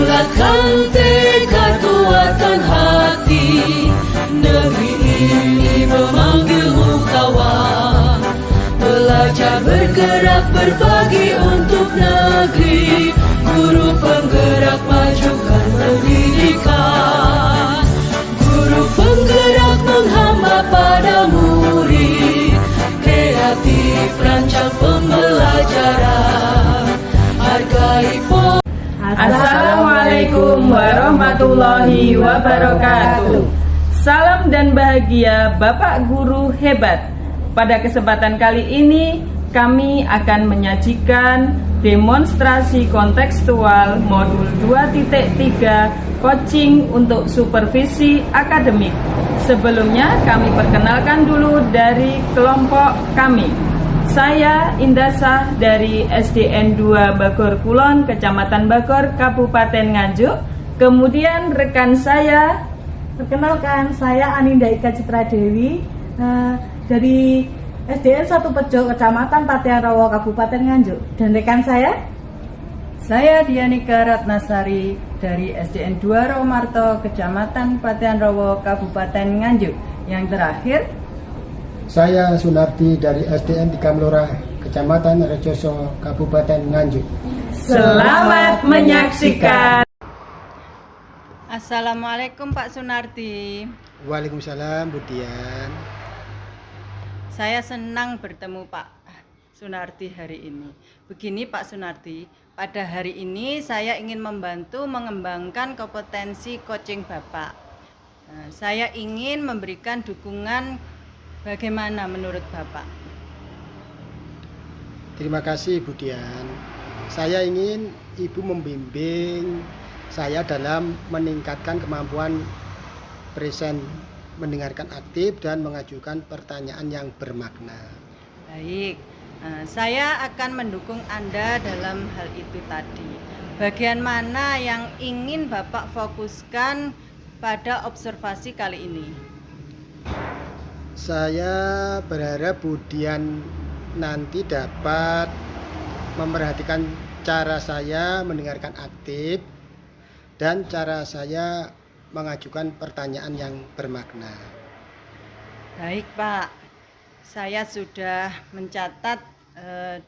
Bulatkan tekad, kuatkan hati, negeri ini memanggilmu kawan. Belajar bergerak berbagi untuk negeri, guru penggerak majukan pendidikan. Guru penggerak menghamba pada murid, kreatif rancang pembelajaran, hargai Assalamualaikum warahmatullahi wabarakatuh. Salam dan bahagia Bapak Guru hebat. Pada kesempatan kali ini kami akan menyajikan demonstrasi kontekstual modul 2.3 coaching untuk supervisi akademik. Sebelumnya kami perkenalkan dulu dari kelompok kami. Saya Indasah dari SDN 2 Bagor Kulon, Kecamatan Bagor, Kabupaten Nganjuk. Kemudian rekan saya, perkenalkan saya Aninda Ika Citra Dewi dari SDN 1 Pejo, Kecamatan Patian Rowo, Kabupaten Nganjuk. Dan rekan saya Dianika Ratnasari dari SDN 2 Romarto, Kecamatan Patian Rowo, Kabupaten Nganjuk. Yang terakhir, saya Sunardi dari SDN 3 Melora, Kecamatan Rejoso, Kabupaten Nganjuk. selamat menyaksikan. Assalamualaikum Pak Sunardi. Waalaikumsalam Bu Dian. Saya senang bertemu Pak Sunardi hari ini. Begini Pak Sunardi, pada hari ini saya ingin membantu mengembangkan kompetensi coaching Bapak. Saya ingin memberikan dukungan. Bagaimana menurut Bapak? Terima kasih Bu Dian. Saya ingin Ibu membimbing saya dalam meningkatkan kemampuan present, mendengarkan aktif dan mengajukan pertanyaan yang bermakna. Baik, saya akan mendukung Anda dalam hal itu tadi. Bagian mana yang ingin Bapak fokuskan pada observasi kali ini? Saya berharap Bu Dian nanti dapat memperhatikan cara saya mendengarkan aktif dan cara saya mengajukan pertanyaan yang bermakna. Baik Pak, saya sudah mencatat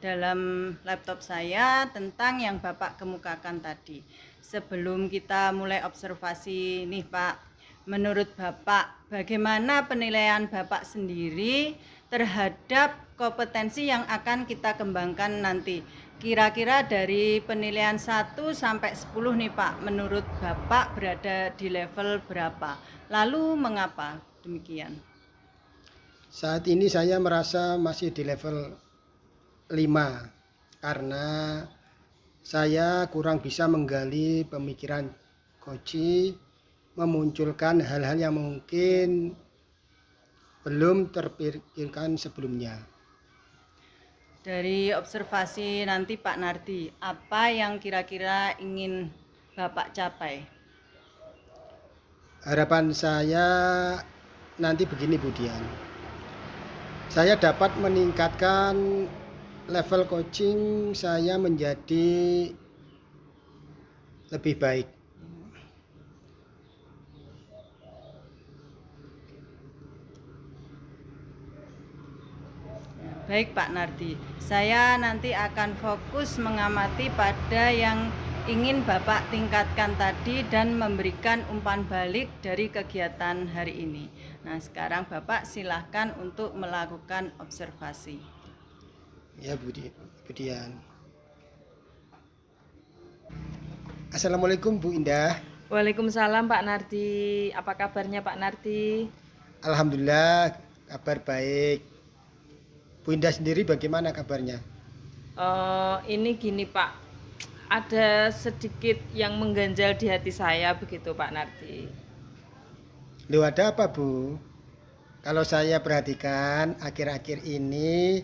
dalam laptop saya tentang yang Bapak kemukakan tadi. Sebelum kita mulai observasi nih Pak, menurut Bapak, bagaimana penilaian Bapak sendiri terhadap kompetensi yang akan kita kembangkan nanti? Kira-kira dari penilaian 1 sampai 10 nih Pak, menurut Bapak berada di level berapa? Lalu mengapa demikian? Saat ini saya merasa masih di level 5 karena saya kurang bisa menggali pemikiran coaching, memunculkan hal-hal yang mungkin belum terpikirkan sebelumnya. Dari observasi nanti Pak Nardi, apa yang kira-kira ingin Bapak capai? Harapan saya nanti begini Bu Dian. Saya dapat meningkatkan level coaching saya menjadi lebih baik. Baik Pak Nardi, saya nanti akan fokus mengamati pada yang ingin Bapak tingkatkan tadi dan memberikan umpan balik dari kegiatan hari ini. Nah sekarang Bapak silahkan untuk melakukan observasi. Ya Bu Dian. Assalamualaikum Bu Indah. Waalaikumsalam Pak Nardi. Apa kabarnya Pak Nardi? Alhamdulillah kabar baik. Bu Indah sendiri bagaimana kabarnya? Ini gini Pak, ada sedikit yang mengganjal di hati saya begitu Pak Nardi. Loh ada apa Bu? Kalau saya perhatikan akhir-akhir ini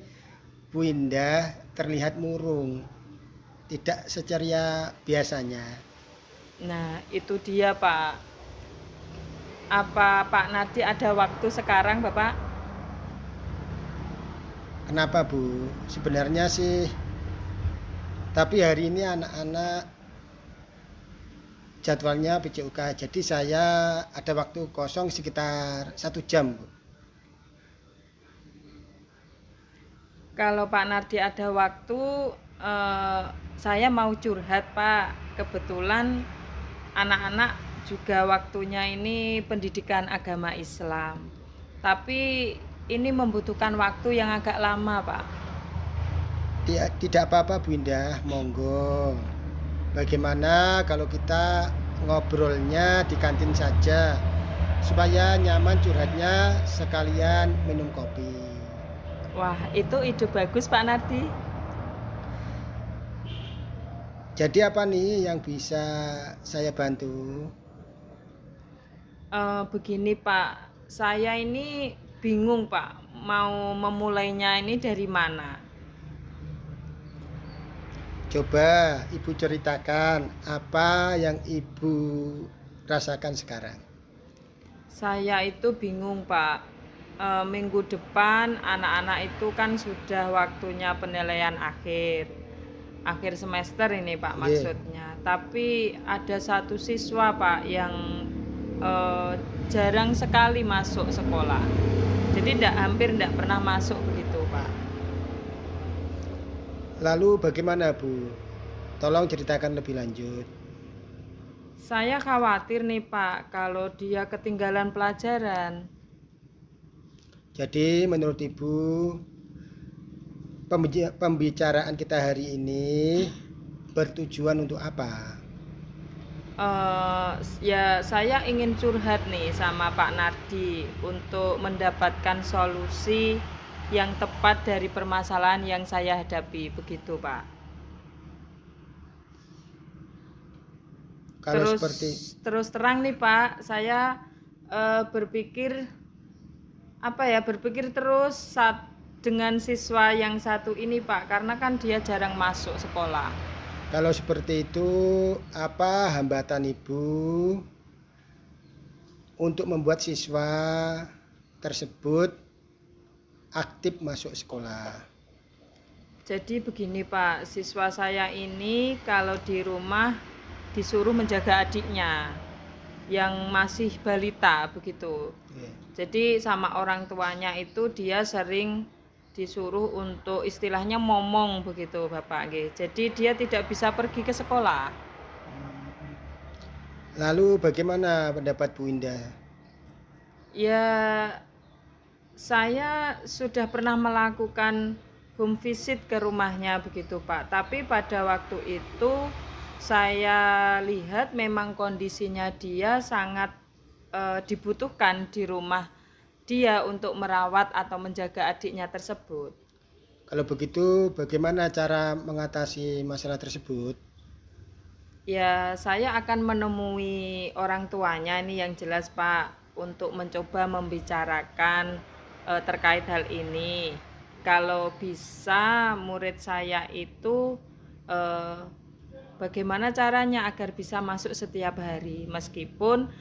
Bu Indah terlihat murung, tidak seceria biasanya. Nah itu dia Pak. Apa Pak Nardi ada waktu sekarang Bapak? Kenapa Bu? Sebenarnya sih, tapi hari ini anak-anak jadwalnya PJUK. Jadi saya ada waktu kosong sekitar 1 jam, Bu. Kalau Pak Nardi ada waktu, saya mau curhat Pak. Kebetulan anak-anak juga waktunya ini pendidikan agama Islam. Tapi ini membutuhkan waktu yang agak lama Pak. Tidak apa-apa Bu Indah, monggo. Bagaimana kalau kita ngobrolnya di kantin saja, supaya nyaman curhatnya sekalian minum kopi. Wah, itu ide bagus Pak Nardi. Jadi apa nih yang bisa saya bantu? Begini Pak, saya ini bingung Pak, mau memulainya ini dari mana? Coba Ibu ceritakan apa yang Ibu rasakan sekarang. Saya itu bingung Pak. Minggu depan anak-anak itu kan sudah waktunya penilaian akhir semester ini Pak Iya. maksudnya. Tapi ada satu siswa Pak yang jarang sekali masuk sekolah. Jadi hampir tidak pernah masuk begitu Pak. Lalu bagaimana Bu? Tolong ceritakan lebih lanjut. Saya khawatir nih Pak kalau dia ketinggalan pelajaran. Jadi menurut Ibu, pembicaraan kita hari ini bertujuan untuk apa? Ya saya ingin curhat nih sama Pak Nardi untuk mendapatkan solusi yang tepat dari permasalahan yang saya hadapi, begitu Pak. Kalau seperti Terus terang nih Pak, saya berpikir terus dengan siswa yang satu ini Pak, karena kan dia jarang masuk sekolah. Kalau seperti itu, apa hambatan Ibu untuk membuat siswa tersebut aktif masuk sekolah? Jadi begini Pak, siswa saya ini kalau di rumah disuruh menjaga adiknya yang masih balita begitu. Iya. Jadi sama orang tuanya itu dia sering disuruh untuk istilahnya momong begitu Bapak nggih. Jadi dia tidak bisa pergi ke sekolah. Lalu bagaimana pendapat Bu Indah? Ya saya sudah pernah melakukan home visit ke rumahnya begitu Pak. Tapi pada waktu itu saya lihat memang kondisinya dia sangat dibutuhkan di rumah dia untuk merawat atau menjaga adiknya tersebut. Kalau begitu, bagaimana cara mengatasi masalah tersebut? Ya, saya akan menemui orang tuanya ini yang jelas Pak untuk mencoba membicarakan terkait hal ini. Kalau bisa murid saya itu bagaimana caranya agar bisa masuk setiap hari meskipun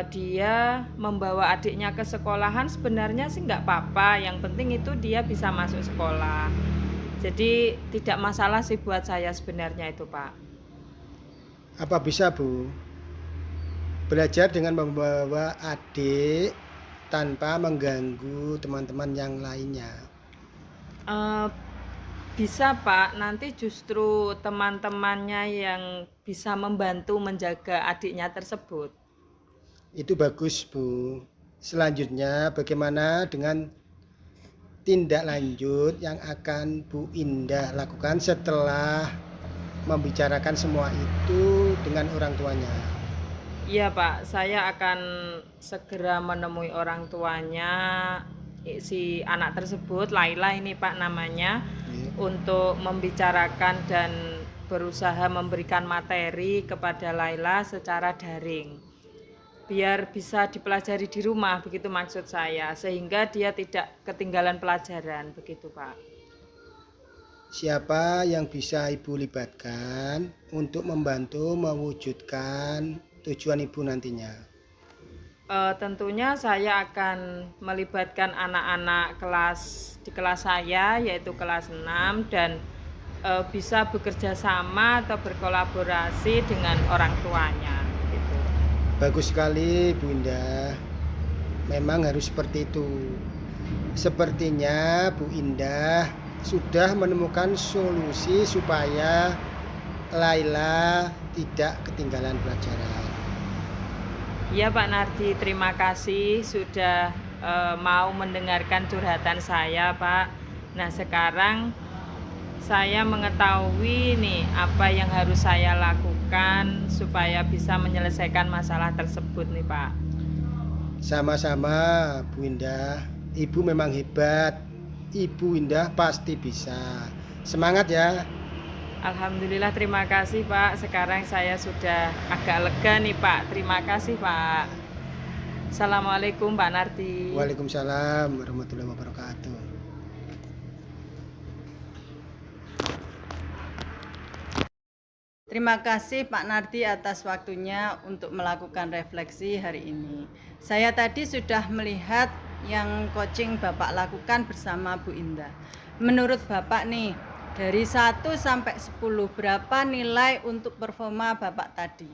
dia membawa adiknya ke sekolahan sebenarnya sih nggak apa-apa, yang penting itu dia bisa masuk sekolah. Jadi tidak masalah sih buat saya sebenarnya itu Pak. Apa bisa Bu belajar dengan membawa adik tanpa mengganggu teman-teman yang lainnya? Bisa Pak, nanti justru teman-temannya yang bisa membantu menjaga adiknya tersebut. Itu bagus Bu. Selanjutnya bagaimana dengan tindak lanjut yang akan Bu Indah lakukan setelah membicarakan semua itu dengan orang tuanya? Iya Pak, saya akan segera menemui orang tuanya si anak tersebut, Laila ini Pak namanya, untuk membicarakan dan berusaha memberikan materi kepada Laila secara daring. Biar bisa dipelajari di rumah, begitu maksud saya, sehingga dia tidak ketinggalan pelajaran, begitu Pak. Siapa yang bisa Ibu libatkan untuk membantu mewujudkan tujuan Ibu nantinya? Tentunya saya akan melibatkan anak-anak di kelas saya, yaitu kelas 6, dan bisa bekerja sama atau berkolaborasi dengan orang tuanya gitu. Bagus sekali Bu Indah. Memang harus seperti itu. Sepertinya Bu Indah sudah menemukan solusi supaya Laila tidak ketinggalan pelajaran. Iya Pak Nardi, terima kasih sudah mau mendengarkan curhatan saya Pak. Nah sekarang saya mengetahui nih apa yang harus saya lakukan supaya bisa menyelesaikan masalah tersebut nih Pak. Sama-sama Bu Indah. Ibu memang hebat. Ibu Indah pasti bisa. Semangat ya. Alhamdulillah terima kasih Pak. Sekarang saya sudah agak lega nih Pak. Terima kasih Pak. Assalamualaikum Pak Nardi. Waalaikumsalam warahmatullahi wabarakatuh. Terima kasih Pak Nardi atas waktunya untuk melakukan refleksi hari ini. Saya tadi sudah melihat yang coaching Bapak lakukan bersama Bu Indah. Menurut Bapak nih, dari 1 sampai 10 berapa nilai untuk performa Bapak tadi?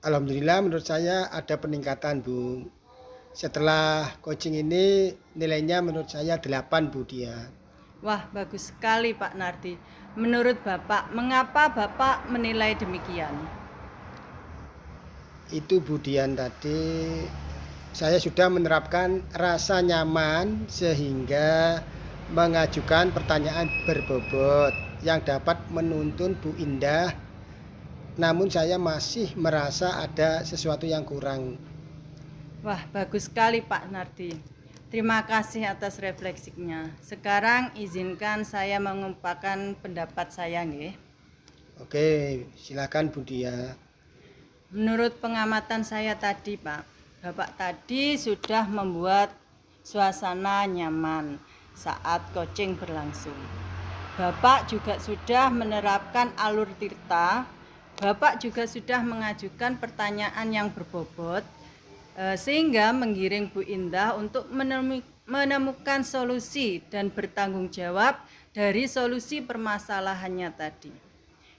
Alhamdulillah menurut saya ada peningkatan Bu. Setelah coaching ini nilainya menurut saya 8 Bu dia. Wah, bagus sekali Pak Nardi. Menurut Bapak, mengapa Bapak menilai demikian? Itu Bu Dian tadi saya sudah menerapkan rasa nyaman sehingga mengajukan pertanyaan berbobot yang dapat menuntun Bu Indah. Namun saya masih merasa ada sesuatu yang kurang. Wah, bagus sekali Pak Nardi. Terima kasih atas refleksinya. Sekarang izinkan saya mengungkapkan pendapat saya nggih. Oke, silakan Bu Dia. Menurut pengamatan saya tadi, Pak, Bapak tadi sudah membuat suasana nyaman saat coaching berlangsung. Bapak juga sudah menerapkan alur tirta. Bapak juga sudah mengajukan pertanyaan yang berbobot sehingga menggiring Bu Indah untuk menemukan solusi dan bertanggung jawab dari solusi permasalahannya tadi.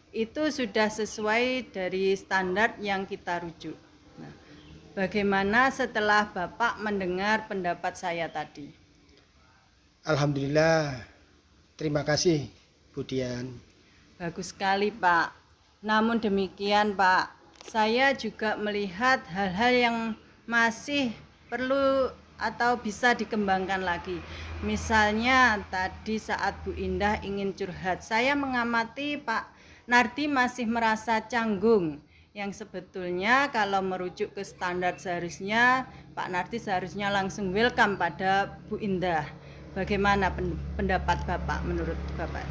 Itu sudah sesuai dari standar yang kita rujuk. Nah, bagaimana setelah Bapak mendengar pendapat saya tadi? Alhamdulillah, terima kasih Bu Dian. Bagus sekali Pak. Namun demikian Pak, saya juga melihat hal-hal yang masih perlu atau bisa dikembangkan lagi. Misalnya tadi saat Bu Indah ingin curhat, saya mengamati Pak Nardi masih merasa canggung. Yang sebetulnya kalau merujuk ke standar seharusnya Pak Nardi seharusnya langsung welcome pada Bu Indah. Bagaimana pendapat Bapak menurut Bapak?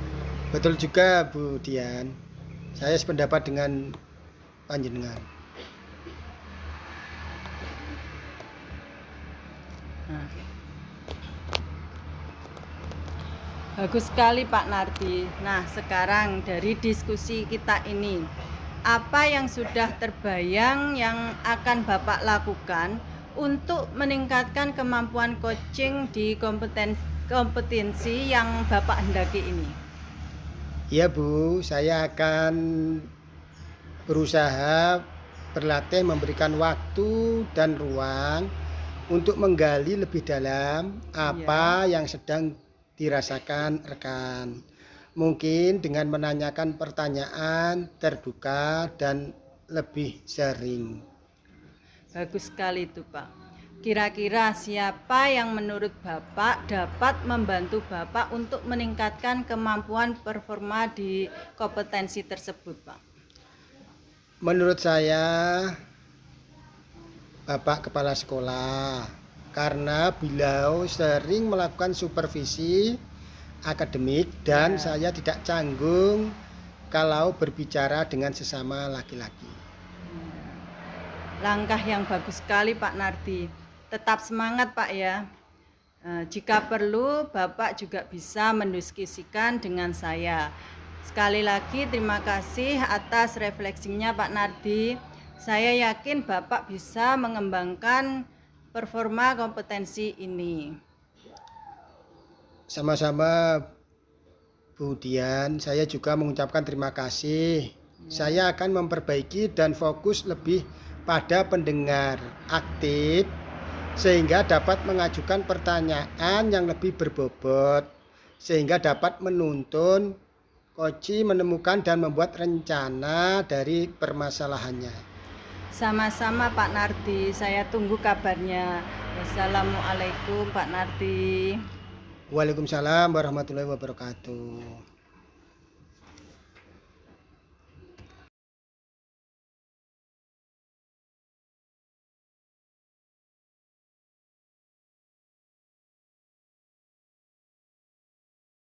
Betul juga Bu Dian. Saya sependapat dengan panjenengan. Bagus sekali Pak Nardi. Nah, sekarang dari diskusi kita ini, apa yang sudah terbayang yang akan Bapak lakukan untuk meningkatkan kemampuan coaching di kompetensi yang Bapak hendaki ini? Iya Bu, saya akan berusaha berlatih memberikan waktu dan ruang untuk menggali lebih dalam apa yang sedang dirasakan rekan. Mungkin dengan menanyakan pertanyaan terbuka dan lebih sering. Bagus sekali itu Pak. Kira-kira siapa yang menurut Bapak dapat membantu Bapak untuk meningkatkan kemampuan performa di kompetensi tersebut Pak? Menurut saya Bapak Kepala Sekolah, karena beliau sering melakukan supervisi akademik dan saya tidak canggung kalau berbicara dengan sesama laki-laki. Langkah yang bagus sekali Pak Nardi. Tetap semangat Pak ya. Jika perlu Bapak juga bisa mendiskusikan dengan saya. Sekali lagi terima kasih atas refleksinya Pak Nardi. Saya yakin Bapak bisa mengembangkan performa kompetensi ini. Sama-sama Kemudian saya juga mengucapkan terima kasih. Saya akan memperbaiki dan fokus lebih pada pendengar aktif sehingga dapat mengajukan pertanyaan yang lebih berbobot sehingga dapat menuntun Koci menemukan dan membuat rencana dari permasalahannya. Sama-sama Pak Nardi, saya tunggu kabarnya. Wassalamualaikum Pak Nardi. Waalaikumsalam warahmatullahi wabarakatuh.